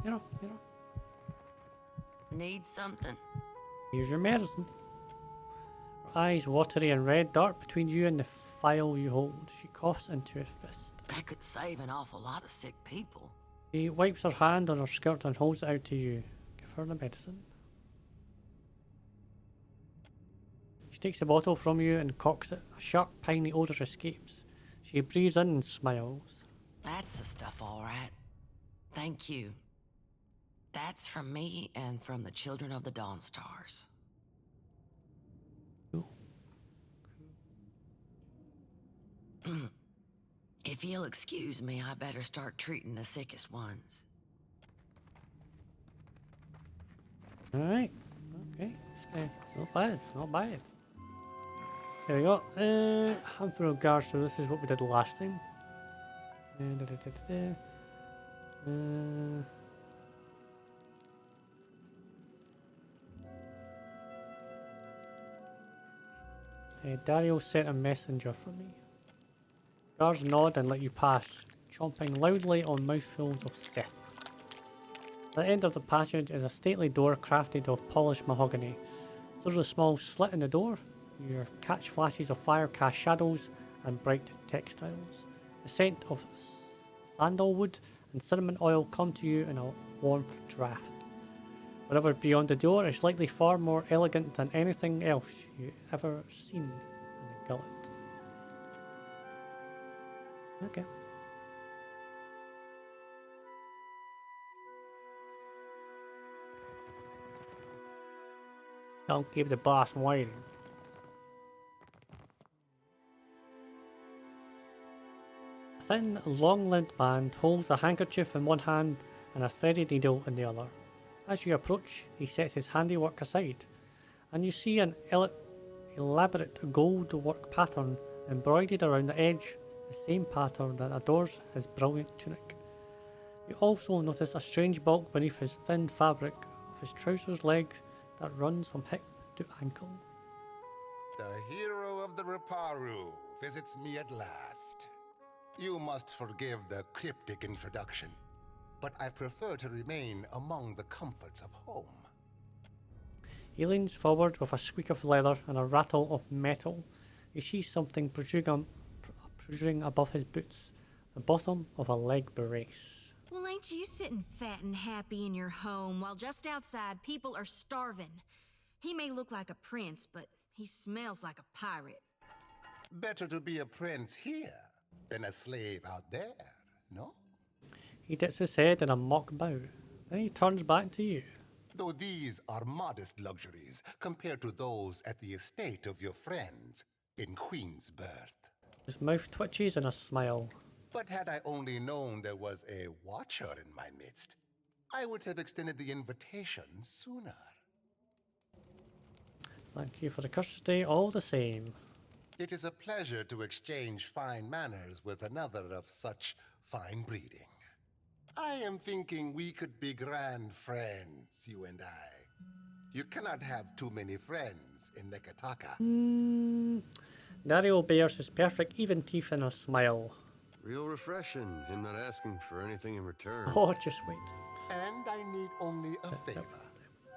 You know. Need something? Here's your medicine. Her eyes watery and red dart between you and the phial you hold. She coughs into her fist. That could save an awful lot of sick people. She wipes her hand on her skirt and holds it out to you. Give her the medicine. She takes the bottle from you and cocks it. A sharp, piney odour escapes. She breathes in and smiles. That's the stuff, all right. Thank you. That's from me and from the children of the Dawn Stars. Cool. If you'll excuse me, I better start treating the sickest ones. Alright. Okay. Not bad. Not bad. There we go. Handful of guards, so this is what we did last time. Dereo sent a messenger for me. Guards nod and let you pass, chomping loudly on mouthfuls of Sith. At the end of the passage is a stately door crafted of polished mahogany. Through a small slit in the door, you catch flashes of fire cast shadows and bright textiles. The scent of sandalwood and cinnamon oil come to you in a warm draft. Whatever beyond the door is likely far more elegant than anything else you've ever seen in the gullet. Okay. Don't keep the boss waiting. A thin, long-limbed man holds a handkerchief in one hand and a threaded needle in the other. As you approach, he sets his handiwork aside, and you see an elaborate gold work pattern embroidered around the edge, the same pattern that adorns his brilliant tunic. You also notice a strange bulk beneath his thin fabric of his trousers leg that runs from hip to ankle. The hero of the Reparu visits me at last. You must forgive the cryptic introduction, but I prefer to remain among the comforts of home. He leans forward with a squeak of leather and a rattle of metal. You see something protruding above his boots, the bottom of a leg brace. Well, ain't you sitting fat and happy in your home while just outside people are starving? He may look like a prince, but he smells like a pirate. Better to be a prince here than a slave out there, no? He dips his head in a mock bow. Then he turns back to you. Though these are modest luxuries compared to those at the estate of your friends in Queensbirth. His mouth twitches in a smile. But had I only known there was a watcher in my midst, I would have extended the invitation sooner. Thank you for the courtesy, all the same. It is a pleasure to exchange fine manners with another of such fine breeding. I am thinking we could be grand friends, you and I. You cannot have too many friends in Nekataka. Dereo bears his perfect even teeth in a smile. Real refreshing, him not asking for anything in return. Oh, just wait. And I need only a favor.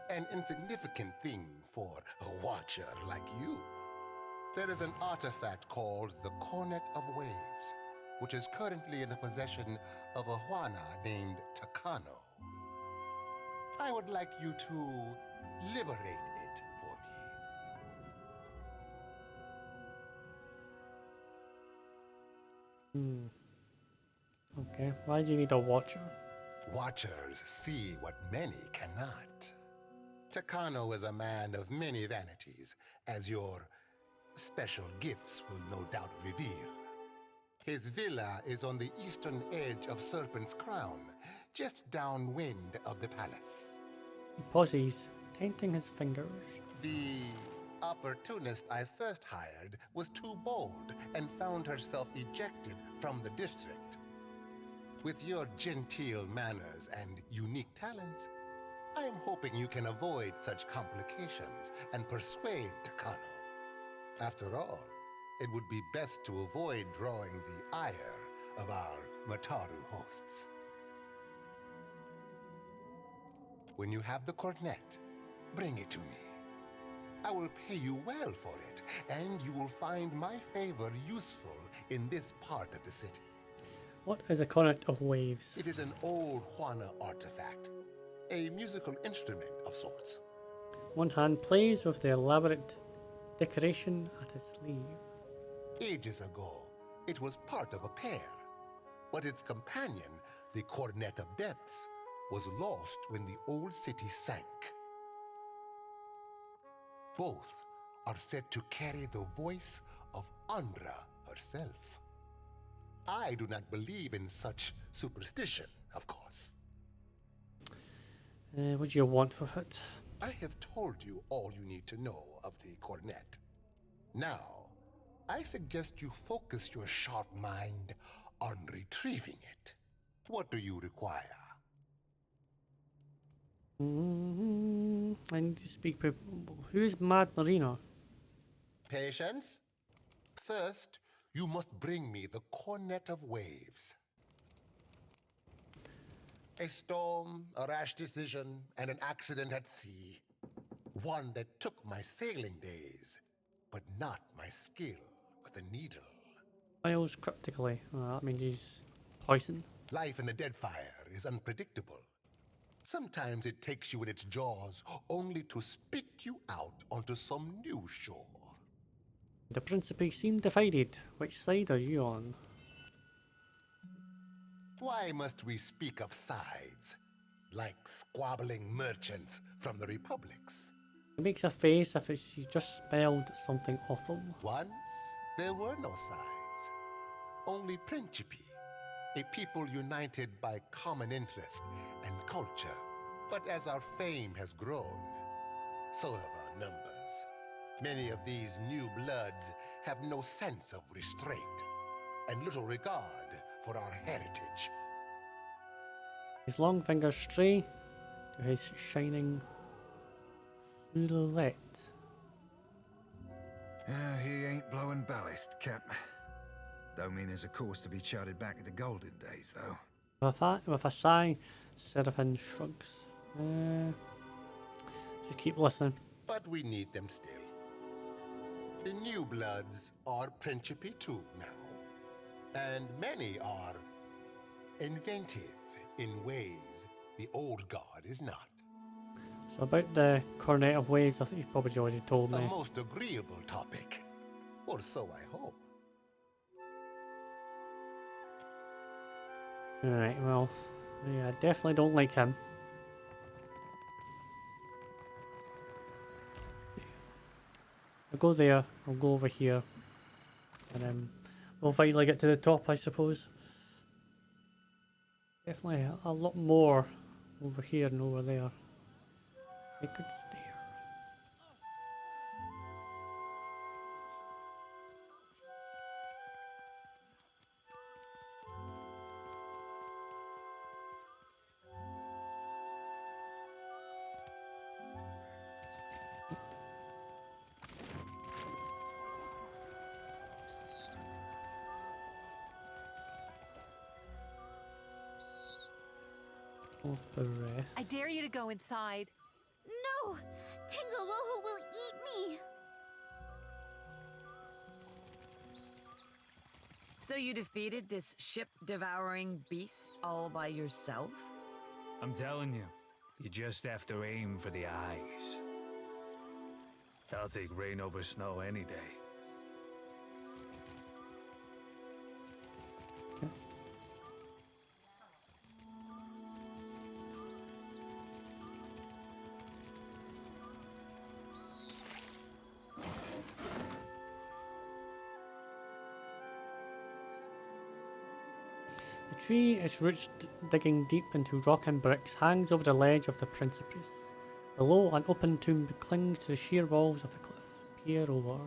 An insignificant thing for a watcher like you. There is an artifact called the Cornet of Waves, which is currently in the possession of a Juana named Takano. I would like you to liberate it for me. Okay, why do you need a watcher? Watchers see what many cannot. Takano is a man of many vanities, as your special gifts will no doubt reveal. His villa is on the eastern edge of Serpent's Crown, just downwind of the palace. He pauses, tainting his fingers. The opportunist I first hired was too bold and found herself ejected from the district. With your genteel manners and unique talents, I am hoping you can avoid such complications and persuade Takano. After all, it would be best to avoid drawing the ire of our Mataru hosts. When you have the cornet, bring it to me. I will pay you well for it, and you will find my favor useful in this part of the city. What is a cornet of waves? It is an old Juana artifact, a musical instrument of sorts. One hand plays with the elaborate decoration at its sleeve. Ages ago, it was part of a pair, but its companion, the Cornet of Depths, was lost when the old city sank. Both are said to carry the voice of Andra herself. I do not believe in such superstition, of course. What do you want for it? I have told you all you need to know of the cornet. Now, I suggest you focus your sharp mind on retrieving it. What do you require? I need to speak. Who's Mad Marina? Patience. First, you must bring me the cornet of waves. A storm, a rash decision, and an accident at sea. One that took my sailing days, but not my skill with a needle. Miles cryptically. That means he's poisoned. Life in the Deadfire is unpredictable. Sometimes it takes you in its jaws, only to spit you out onto some new shore. The Principe seem divided. Which side are you on? Why must we speak of sides, like squabbling merchants from the republics? He makes a face if she's just spelled something awful. Once, there were no sides, only Principi, a people united by common interest and culture. But as our fame has grown, so have our numbers. Many of these new bloods have no sense of restraint and little regard for our heritage. His long fingers stray to his shining silhouette. He ain't blowing ballast, Cap. Don't mean there's a course to be charted back in the golden days, though. With a sigh, Seraphin shrugs. Just keep listening. But we need them still. The new bloods are Principi too now, and many are inventive in ways the old guard is not. So about the cornet of waves, I think you've probably already told A me. most agreeable topic, or so I hope. Alright, well, yeah, I definitely don't like him. I'll go there, I'll go over here, and we'll finally get to the top, I suppose. Definitely a lot more over here and over there. I could stare. The rest. I dare you to go inside. No! Tangaloho will eat me! So you defeated this ship-devouring beast all by yourself? I'm telling you, you just have to aim for the eyes. I'll take rain over snow any day. The tree, its roots digging deep into rock and bricks, hangs over the ledge of the Principes. Below, an open tomb clings to the sheer walls of the cliff. Peer over.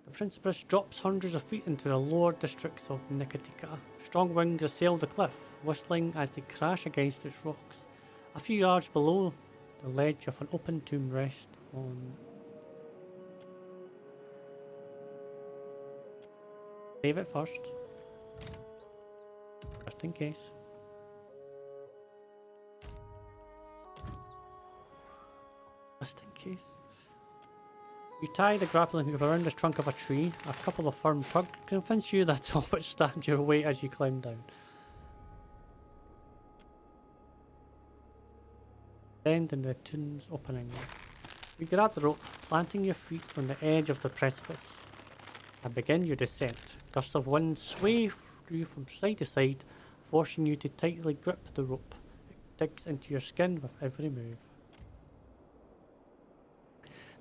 The Principes drops hundreds of feet into the lower districts of Nikatika. Strong winds assail the cliff, whistling as they crash against its rocks. A few yards below, the ledge of an open tomb rests on. Save it first. Just in case. Just in case. You tie the grappling hook around the trunk of a tree. A couple of firm tugs convince you that it'll withstand your weight as you climb down. Bend in the tomb's opening. You grab the rope, planting your feet on the edge of the precipice, and begin your descent. Gusts of wind sway you from side to side, forcing you to tightly grip the rope. It digs into your skin with every move.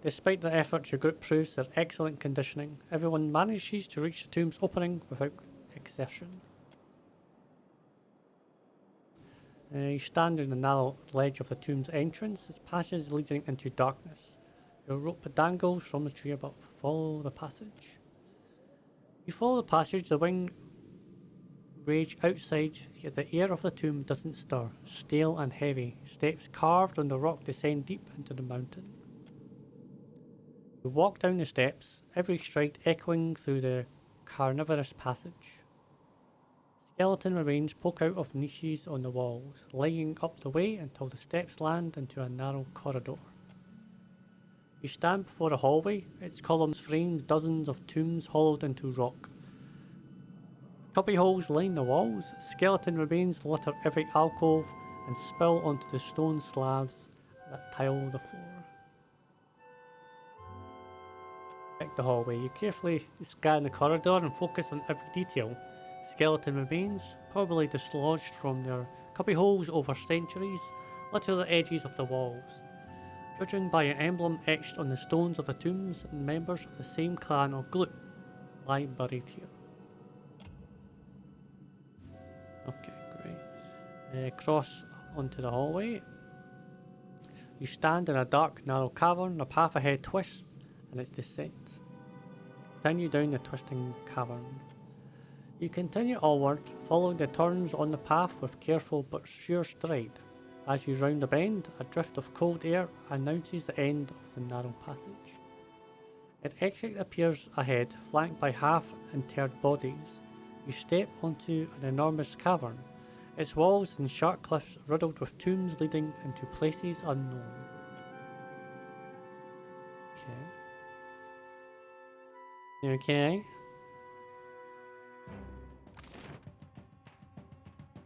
Despite the efforts, your group proves their excellent conditioning. Everyone manages to reach the tomb's opening without exertion. You stand on the narrow ledge of the tomb's entrance, its passage leading into darkness. Your rope dangles from the tree above. Follow the passage. You follow the passage, the wind rage outside, yet the air of the tomb doesn't stir. Stale and heavy, steps carved on the rock descend deep into the mountain. You walk down the steps, every stride echoing through the carnivorous passage. Skeleton remains poke out of niches on the walls, lighting up the way until the steps land into a narrow corridor. You stand before a hallway, its columns frame dozens of tombs hollowed into rock. Cubby holes line the walls, skeleton remains litter every alcove and spill onto the stone slabs that tile the floor. Back the hallway, you carefully scan the corridor and focus on every detail. Skeleton remains, probably dislodged from their cubby holes over centuries, litter the edges of the walls. Judging by an emblem etched on the stones of the tombs, members of the same clan or group lie buried here. Okay, great. Cross onto the hallway. You stand in a dark, narrow cavern. The path ahead twists and its descent. Continue down the twisting cavern. You continue onward, following the turns on the path with careful but sure stride. As you round the bend, a drift of cold air announces the end of the narrow passage. An exit appears ahead, flanked by half-interred bodies. You step onto an enormous cavern, its walls and sharp cliffs riddled with tombs leading into places unknown. Okay. You okay?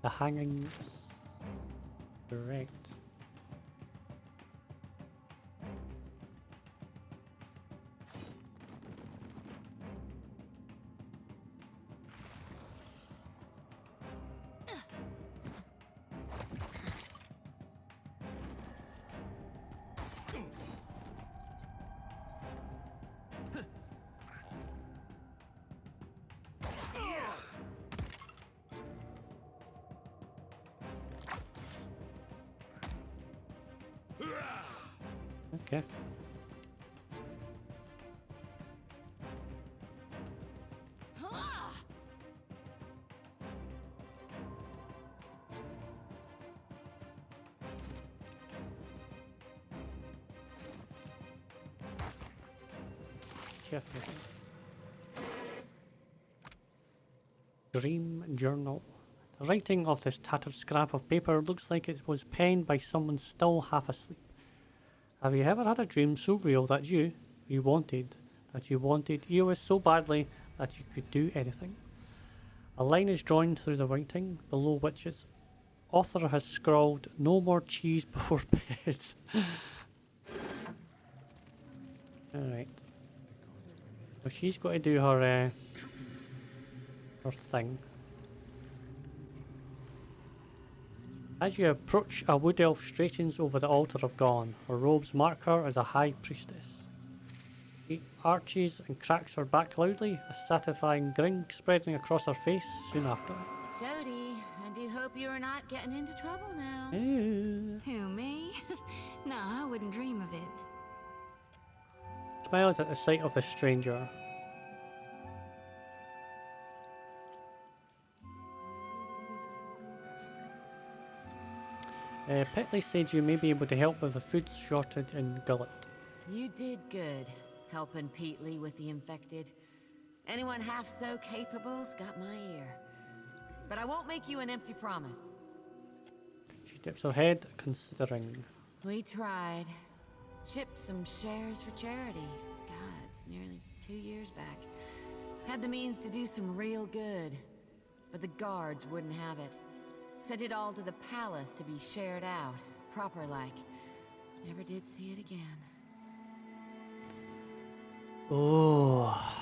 The hangings. Correct. Okay. Careful. Dream journal. The writing of this tattered scrap of paper looks like it was penned by someone still half asleep. Have you ever had a dream so real that you wanted Eora so badly that you could do anything? A line is drawn through the writing, below which its author has scrawled, "No more cheese before bed." Alright. So she's got to do her thing. As you approach, a wood elf straightens over the altar of Gone. Her robes mark her as a high priestess. She arches and cracks her back loudly, a satisfying grin spreading across her face soon after. Xoti, I do hope you're not getting into trouble now. Who, me? No, I wouldn't dream of it. Smiles at the sight of the stranger. Pitli said you may be able to help with the food shortage in Gullet. You did good, helping Pitli with the infected. Anyone half so capable's got my ear. But I won't make you an empty promise. She dips her head, considering. We tried. Shipped some shares for charity. God, it's nearly 2 years back. Had the means to do some real good. But the guards wouldn't have it. Sent it all to the palace to be shared out, proper-like. Never did see it again. Oh.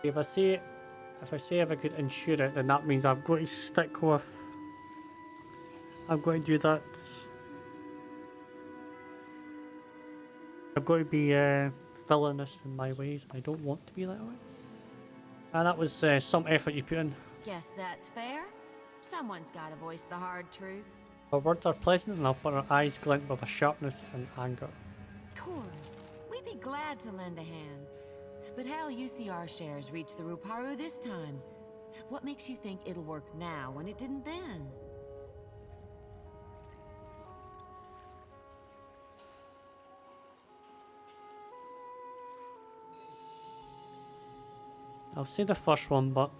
If I say if I could insure it, then that means I've got to stick with. I've got to do that. I've got to be villainous in my ways. I don't want to be that way. And that was some effort you put in. Guess that's fair. Someone's got to voice the hard truths. Her words are pleasant enough, but her eyes glint with a sharpness and anger. Of course. We'd be glad to lend a hand. But how'll you see our shares reach the Ruparu this time? What makes you think it'll work now when it didn't then? I'll say the first one, but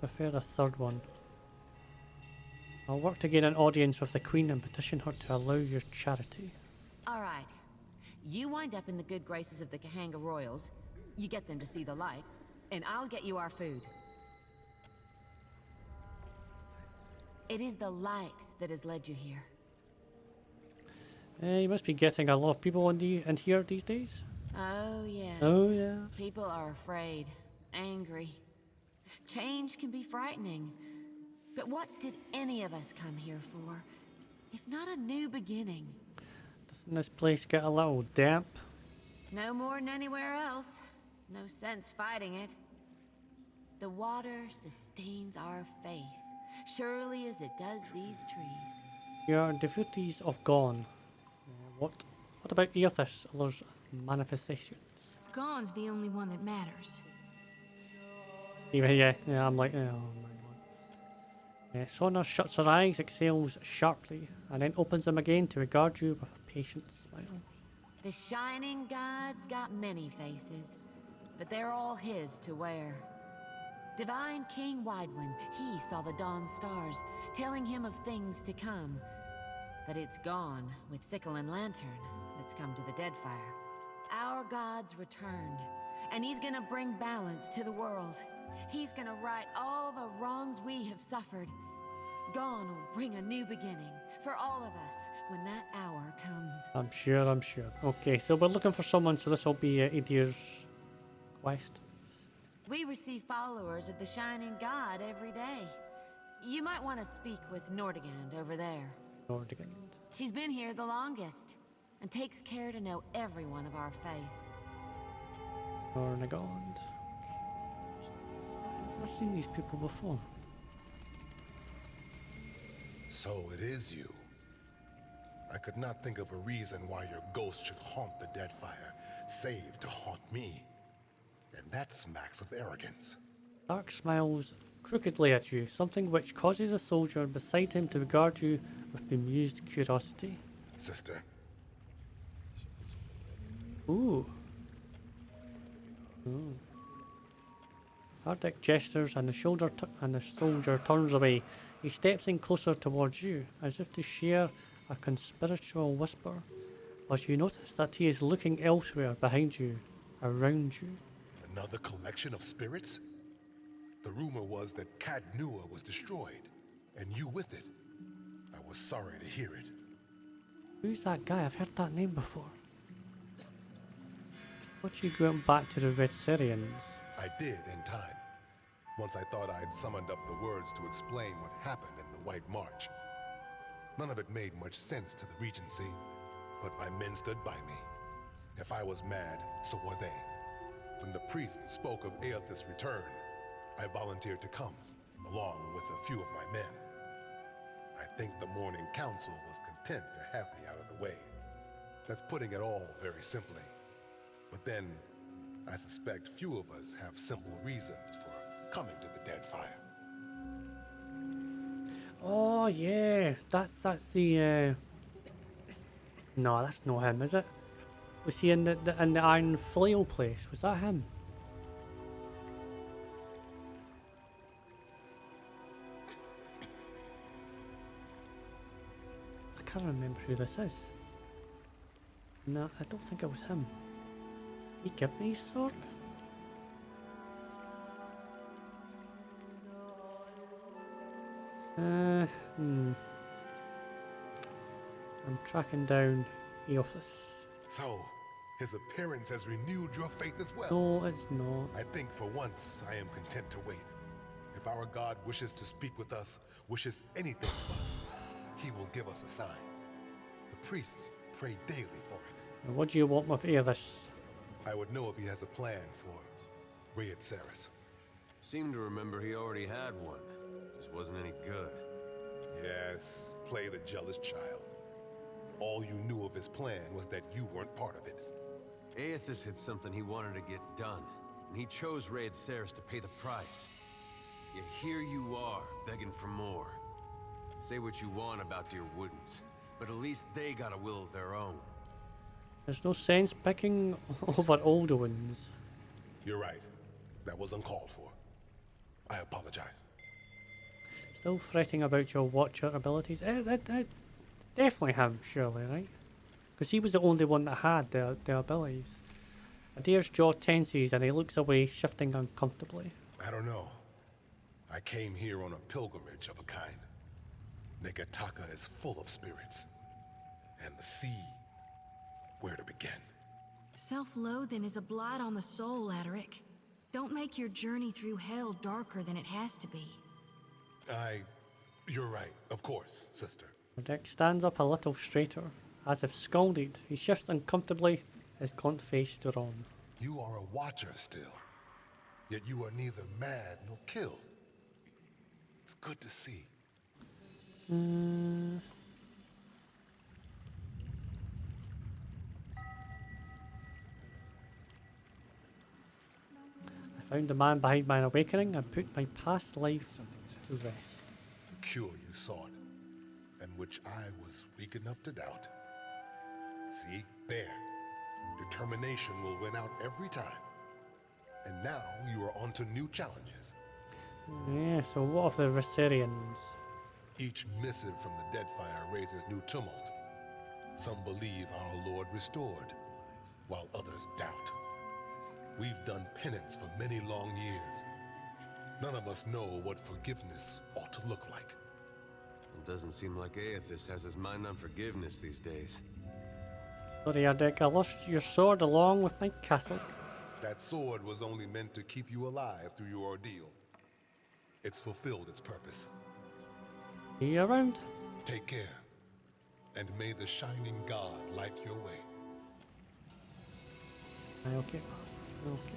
prefer the third one. I'll work to gain an audience with the Queen and petition her to allow your charity. Alright. You wind up in the good graces of the Kahanga Royals, you get them to see the light, and I'll get you our food. It is the light that has led you here. You must be getting a lot of people in here these days. Oh, yes. Oh, yeah. People are afraid, angry. Change can be frightening. But what did any of us come here for, if not a new beginning? Doesn't this place get a little damp? No more than anywhere else. No sense fighting it. The water sustains our faith, surely as it does these trees. Your devotees of gone. What about Earth's others manifestations? Gone's the only one that matters. Yeah, I'm like, oh my god. Sona shuts her eyes, exhales sharply, and then opens them again to regard you with a patient smile. The shining god's got many faces, but they're all his to wear. Divine King Widewin, he saw the dawn stars, telling him of things to come. But it's gone with sickle and lantern that's come to the Deadfire. Our god's returned, and he's gonna bring balance to the world. He's gonna right all the wrongs we have suffered. Gone will bring a new beginning for all of us when that hour comes. I'm sure. Okay, so we're looking for someone, so this will be Idio's quest. We receive followers of the Shining God every day. You might want to speak with Nordagand over there. Nordagand. She's been here the longest, and takes care to know every one of our faith. Nordagand. I've seen these people before. So it is you. I could not think of a reason why your ghost should haunt the Deadfire, save to haunt me. And that smacks of arrogance. Dark smiles crookedly at you, something which causes a soldier beside him to regard you with bemused curiosity. Sister. Ooh. Hardick gestures and the soldier turns away. He steps in closer towards you, as if to share a conspiratorial whisper, as you notice that he is looking elsewhere behind you, around you. Another collection of spirits? The rumor was that Cat Nua was destroyed, and you with it. I was sorry to hear it. Who's that guy? I've heard that name before. What you going back to the Red Syrians? I did in time. Once I thought I'd summoned up the words to explain what happened in the White March. None of it made much sense to the Regency, but my men stood by me. If I was mad, so were they. When the priest spoke of Eoth's return, I volunteered to come, along with a few of my men. I think the Morning Council was content to have me out of the way. That's putting it all very simply. But then, I suspect few of us have simple reasons for coming to the Deadfire. Oh yeah, that's the. No, that's not him, is it? Was he in the Iron Flail place? Was that him? can't remember who this is. No, I don't think it was him. He gave me his sword? I'm tracking down Eothas. So, his appearance has renewed your faith as well. No, it's not. I think for once I am content to wait. If our God wishes to speak with us, wishes anything of us, he will give us a sign. The priests pray daily for it. And what do you want with Eothas? I would know if he has a plan for Rayed Saris. Seem to remember he already had one. Just wasn't any good. Yes, play the jealous child. All you knew of his plan was that you weren't part of it. Aethys had something he wanted to get done, and he chose Rayed Saris to pay the price. Yet here you are, begging for more. Say what you want about your Woodens, but at least they got a will of their own. There's no sense picking over older ones. You're right. That was uncalled for. I apologize. Still fretting about your watcher abilities? That's definitely him, surely, right? Because he was the only one that had the abilities. Adair's jaw tenses and he looks away, shifting uncomfortably. I don't know. I came here on a pilgrimage of a kind. Negataka is full of spirits. And the sea, where to begin? Self-loathing is a blight on the soul, Adaric. Don't make your journey through hell darker than it has to be. You're right, of course, sister. Dick stands up a little straighter, as if scalded. He shifts uncomfortably, his gaunt face drawn. You are a watcher still, yet you are neither mad nor killed. It's good to see. I found the man behind my awakening and put my past life to rest. The cure you sought, and which I was weak enough to doubt. See, there. Determination will win out every time. And now you are on to new challenges. Yeah, so what of the Rosarians? Each missive from the Deadfire raises new tumult. Some believe our Lord restored, while others doubt. We've done penance for many long years. None of us know what forgiveness ought to look like. It doesn't seem like Aethys has his mind on forgiveness these days. Sorry, Dick, I lost your sword along with my castle. That sword was only meant to keep you alive through your ordeal. It's fulfilled its purpose. See you around. Take care, and may the shining God light your way. Okay, okay.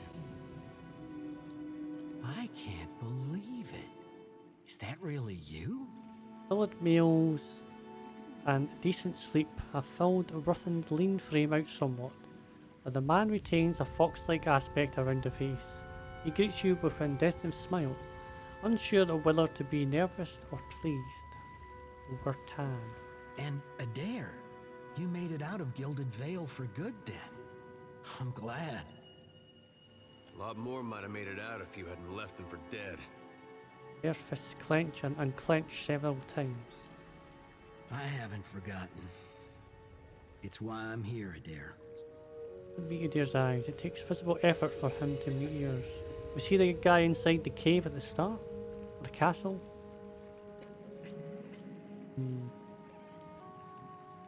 I can't believe it. Is that really you? Solid meals and decent sleep have filled Wirtan's lean frame out somewhat, but the man retains a fox-like aspect around the face. He greets you with an indecisive smile, unsure of whether to be nervous or pleased. Wirtan. And Adair, you made it out of Gilded Vale for good then. I'm glad. A lot more might have made it out if you hadn't left him for dead. Their fists clench and unclench several times. I haven't forgotten. It's why I'm here, Adair. Meet Adair's eyes. It takes visible effort for him to meet yours. Was he the guy inside the cave at the start? The castle?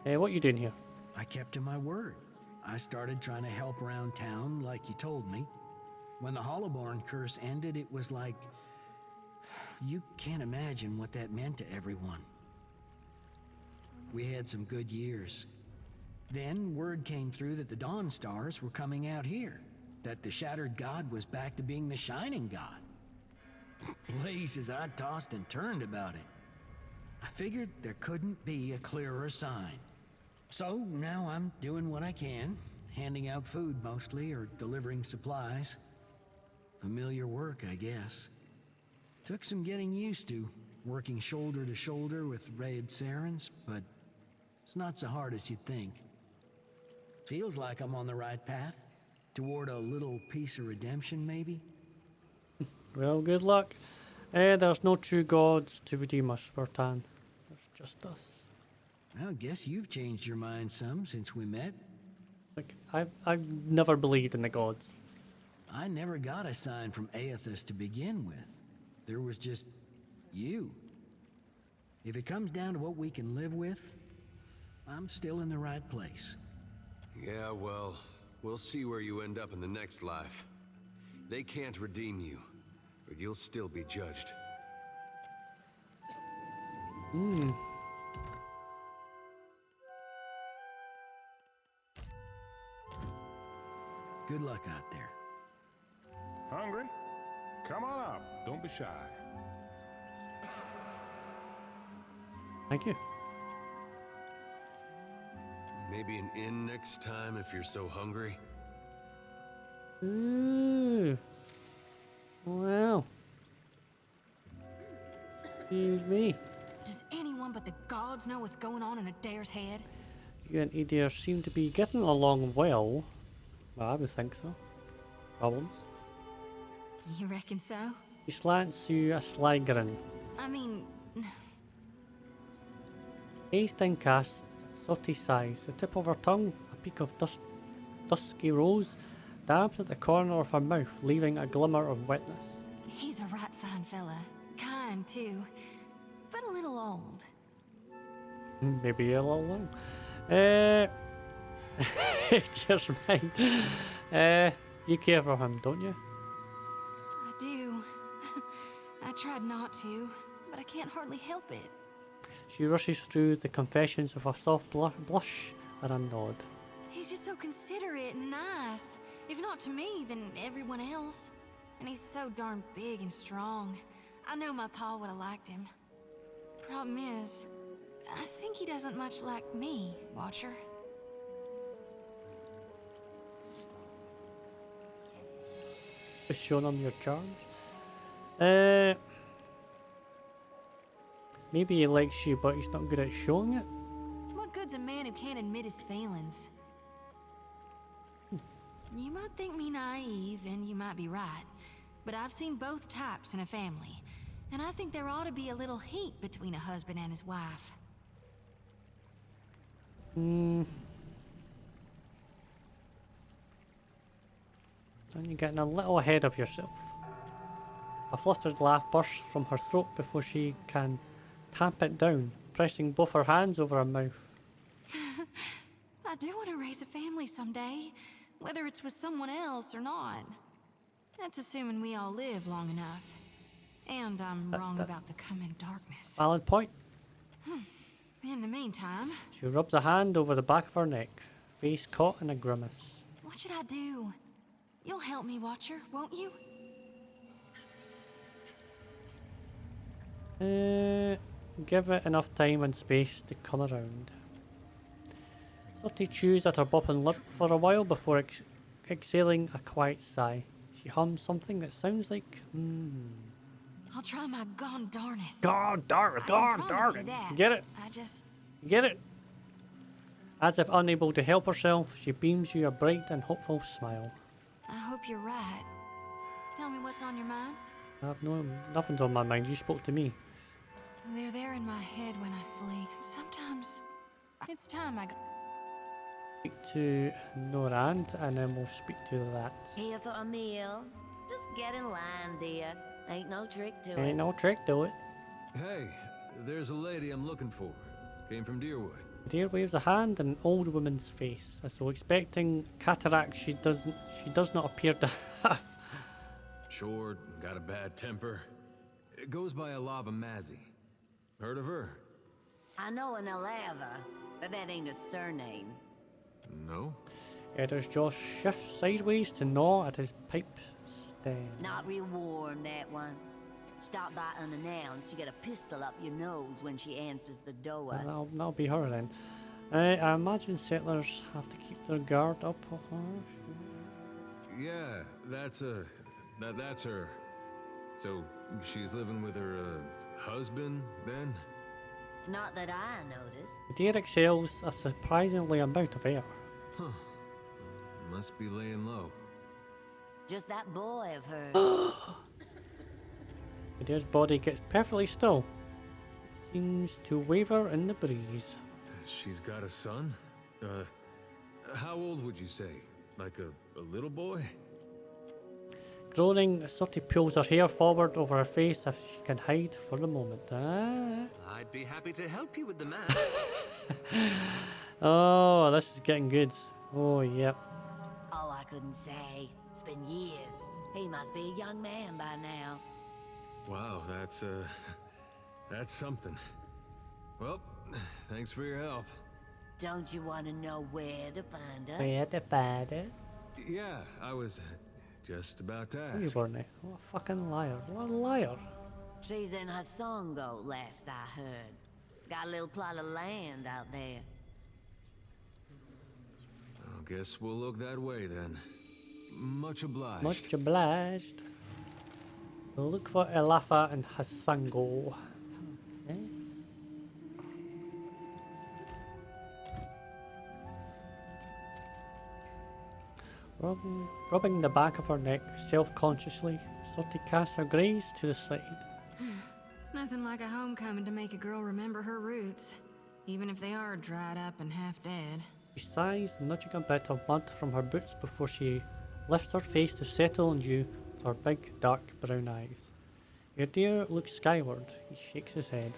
What are you doing here? I kept to my word. I started trying to help around town like you told me. When the Hollowborn curse ended, it was like... You can't imagine what that meant to everyone. We had some good years. Then word came through that the Dawn Stars were coming out here. That the Shattered God was back to being the Shining God. Blazes, I tossed and turned about it. I figured there couldn't be a clearer sign. So now I'm doing what I can, handing out food mostly, or delivering supplies. Familiar work, I guess. Took some getting used to, working shoulder to shoulder with Rayed Saris, but it's not so hard as you'd think. Feels like I'm on the right path, toward a little piece of redemption, maybe? Well, good luck. There's no true gods to redeem us, Wirtan. There's just us. I guess you've changed your mind some since we met. Like, I've never believed in the gods. I never got a sign from Aethys to begin with. There was just you. If it comes down to what we can live with, I'm still in the right place. Yeah, well, we'll see where you end up in the next life. They can't redeem you, but you'll still be judged. Good luck out there. Hungry? Come on up. Don't be shy. Thank you. Maybe an inn next time if you're so hungry. Ooh. Wow. Excuse me. Does anyone but the gods know what's going on in Adair's head? You and Adair seem to be getting along well. Well, I would think so. Problems? You reckon so? He slants you a sly grin. I mean... Haste in cast, Xoti sighs, the tip of her tongue, a peak of dusky rose, dabs at the corner of her mouth, leaving a glimmer of wetness. He's a right fine fella. Kind, too. But a little old. Maybe a little long. Just mind. You care for him, don't you? I do. I tried not to, but I can't hardly help it. She rushes through the confessions with a soft blush and a nod. He's just so considerate and nice. If not to me, then everyone else. And he's so darn big and strong. I know my pa would have liked him. Problem is, I think he doesn't much like me, Watcher. Just showing him your charms. Maybe he likes you, but he's not good at showing it. What good's a man who can't admit his feelings? You might think me naive, and you might be right. But I've seen both types in a family. And I think there ought to be a little heat between a husband and his wife. And you're getting a little ahead of yourself. A flustered laugh bursts from her throat before she can tamp it down, pressing both her hands over her mouth. I do want to raise a family someday, whether it's with someone else or not. That's assuming we all live long enough. And I'm wrong about the coming darkness. Valid point. In the meantime... She rubs a hand over the back of her neck, face caught in a grimace. What should I do? You'll help me, Watcher, won't you? Give it enough time and space to come around. Xoti chews at her bopping lip for a while before exhaling a quiet sigh. She hums something that sounds like I'll try my gone darnest. God darn it, God darn it. Get it? Get it? As if unable to help herself, she beams you a bright and hopeful smile. I hope you're right. Tell me what's on your mind. Nothing's on my mind. You spoke to me. They're there in my head when I sleep. And sometimes it's time I go. Speak to Nordagand and then we'll speak to that. Here for a meal? Just get in line, dear. Ain't no trick to it. Ain't no trick to it. Hey, there's a lady I'm looking for. Came from Deerwood. Deer waves a hand in an old woman's face, as though expecting cataract she does not appear to have. Short, got a bad temper. It goes by Alava Mazzy. Heard of her? I know an Alava, but that ain't a surname. No? Eddar's jaw shifts sideways to gnaw at his pipe stem. Not real warm, that one. Stop by unannounced, you get a pistol up your nose when she answers the door. Well, that'll be her then. I imagine settlers have to keep their guard up for her. Yeah, that's her. So, she's living with her, husband, then? Not that I noticed. Deer exhales a surprisingly amount of air. Huh. Must be laying low. Just that boy of hers. Deer's body gets perfectly still. Seems to waver in the breeze. she's got a son? How old would you say? Like a little boy? Groaning, Xoti pulls her hair forward over her face if she can hide for the moment. I'd be happy to help you with the math. Oh, this is getting good. Oh, yep. Oh, I couldn't say. It's been years. He must be a young man by now. Wow, that's something. Well, thanks for your help. Don't you want to know where to find her? Where to find it? Yeah, I was just about to You ask. weren't. What a fucking liar. What a liar. She's in her songo, last I heard. Got a little plot of land out there. I guess we'll look that way then. Much obliged. Much obliged. We'll look for Elafa and Hassango. Okay. Rubbing the back of her neck self-consciously, Xoti casts her gaze to the side. Nothing like a homecoming to make a girl remember her roots, even if they are dried up and half dead. She sighs, nudging a bit of mud from her boots before she lifts her face to settle on you with her big, dark brown eyes. Your deer looks skyward. He shakes his head.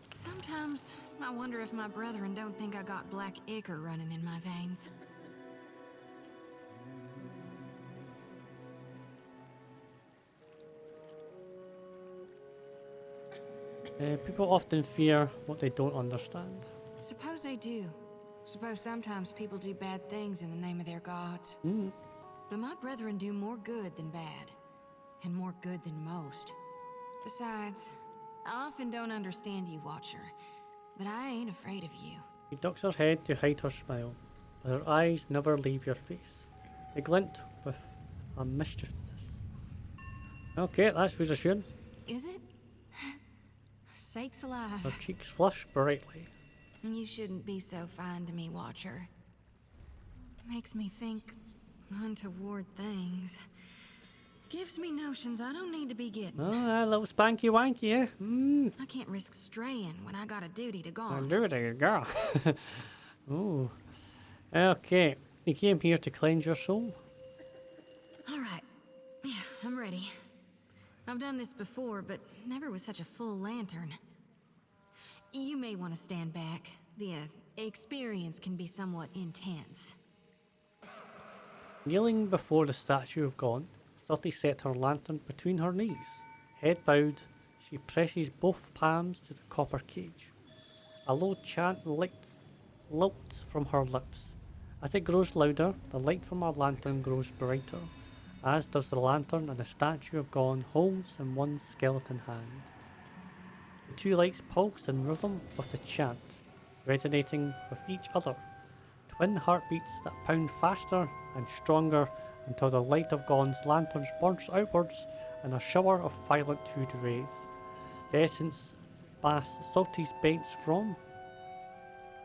Sometimes I wonder if my brethren don't think I got black ichor running in my veins. People often fear what they don't understand. Suppose they do. Suppose sometimes people do bad things in the name of their gods. But my brethren do more good than bad, and more good than most. Besides, I often don't understand you, Watcher, but I ain't afraid of you. She ducks her head to hide her smile, but her eyes never leave your face. They glint with a mischievousness. Okay, that's reassuring. Is it? Sakes alive. Her cheeks flush brightly. You shouldn't be so fine to me, Watcher. Makes me think untoward things. Gives me notions I don't need to be getting. Oh, a little spanky wanky, eh? I can't risk straying when I got a duty to go on. Duty, girl. Oh. Okay, you came here to cleanse your soul? Alright. Yeah, I'm ready. I've done this before, but never with such a full lantern. You may want to stand back. The experience can be somewhat intense. Kneeling before the statue of God, Xoti set her lantern between her knees. Head bowed, she presses both palms to the copper cage. A low chant lilts from her lips. As it grows louder, the light from her lantern grows brighter, as does the lantern and the statue of God holds in one skeleton hand. The two lights pulse in rhythm with the chant, resonating with each other. Twin heartbeats that pound faster and stronger until the light of God's lanterns bursts outwards in a shower of violet hued rays. The essence Xoti's bent from.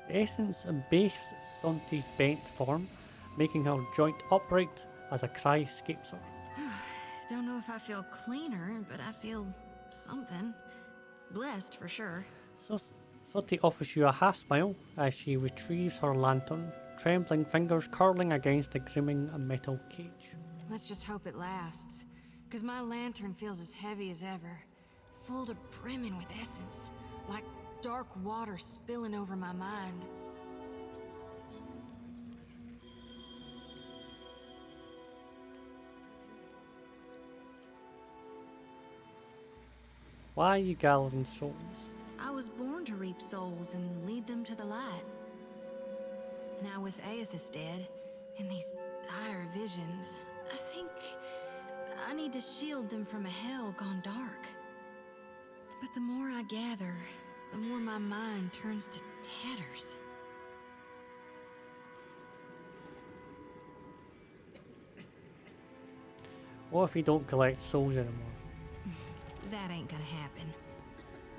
The essence embraces Xoti's bent form, making her joint upright as a cry escapes her. Don't know if I feel cleaner, but I feel something. Blessed for sure. Xoti offers you a half smile as she retrieves her lantern, trembling fingers curling against the gleaming metal cage. Let's just hope it lasts, because my lantern feels as heavy as ever, full to brimming with essence, like dark water spilling over my mind. Why are you gathering souls? I was born to reap souls and lead them to the light. Now with Aethys dead, and these dire visions, I think I need to shield them from a hell gone dark. But the more I gather, the more my mind turns to tatters. What if you don't collect souls anymore? That ain't gonna happen.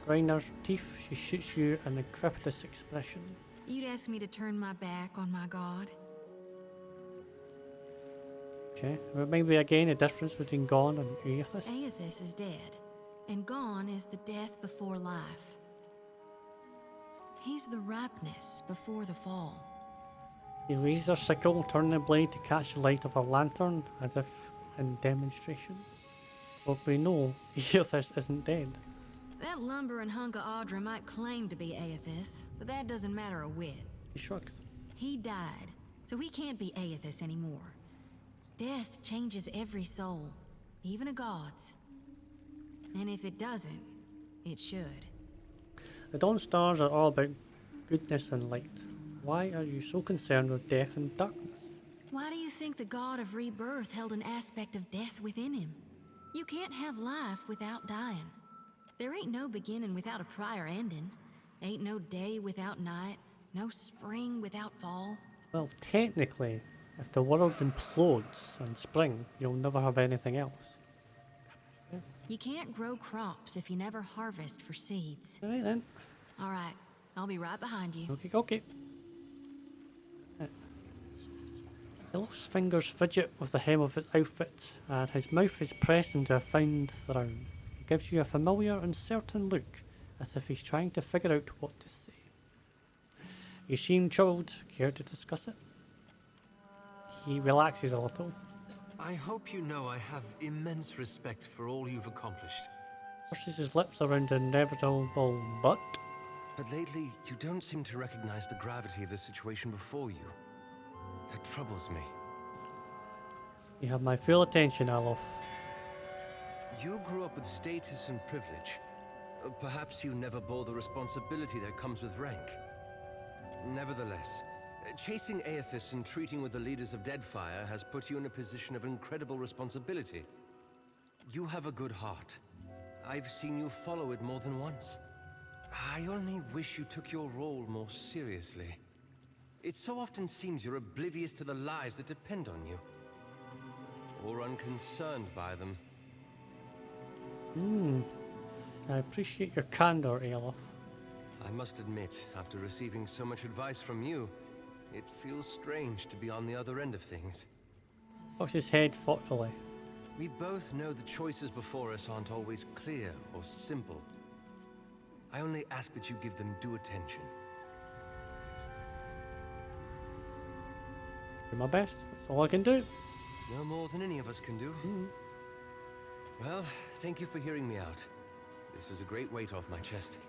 Grinding her teeth, she shoots you an incredulous expression. You'd ask me to turn my back on my god? Okay, well, maybe again a difference between Gone and Aethys. Aethys is dead, and gone is the death before life. He's the ripeness before the fall. He raises her sickle, turning the blade to catch the light of her lantern, as if in demonstration. But we know Eothas isn't dead. That lumbering hunk of Audra might claim to be Aethys, but that doesn't matter a whit. He shrugs. He died, so he can't be Aethys anymore. Death changes every soul, even a god's. And if it doesn't, it should. The Dawn Stars are all about goodness and light. Why are you so concerned with death and darkness? Why do you think the god of rebirth held an aspect of death within him? You can't have life without dying. There ain't no beginning without a prior ending. Ain't no day without night, no spring without fall. Well, technically, if the world implodes in spring, you'll never have anything else. Yeah. You can't grow crops if you never harvest for seeds. Alright then. Alright, I'll be right behind you. Okay, okay. Aloth's fingers fidget with the hem of his outfit, and his mouth is pressed into a fine frown. He gives you a familiar, uncertain look, as if he's trying to figure out what to say. You seem troubled. Care to discuss it? He relaxes a little. I hope you know I have immense respect for all you've accomplished. Pushes his lips around the inevitable but. But lately, you don't seem to recognize the gravity of the situation before you. It troubles me. You have my full attention, Aloth. You grew up with status and privilege. Perhaps you never bore the responsibility that comes with rank. Nevertheless, chasing Aethys and treating with the leaders of Deadfire has put you in a position of incredible responsibility. You have a good heart. I've seen you follow it more than once. I only wish you took your role more seriously. It so often seems you're oblivious to the lives that depend on you. Or unconcerned by them. I appreciate your candor, Aloth. I must admit, after receiving so much advice from you, it feels strange to be on the other end of things. Puts his head thoughtfully. We both know the choices before us aren't always clear or simple. I only ask that you give them due attention. Do my best. That's all I can do. No more than any of us can do. Well, thank you for hearing me out. This is a great weight off my chest.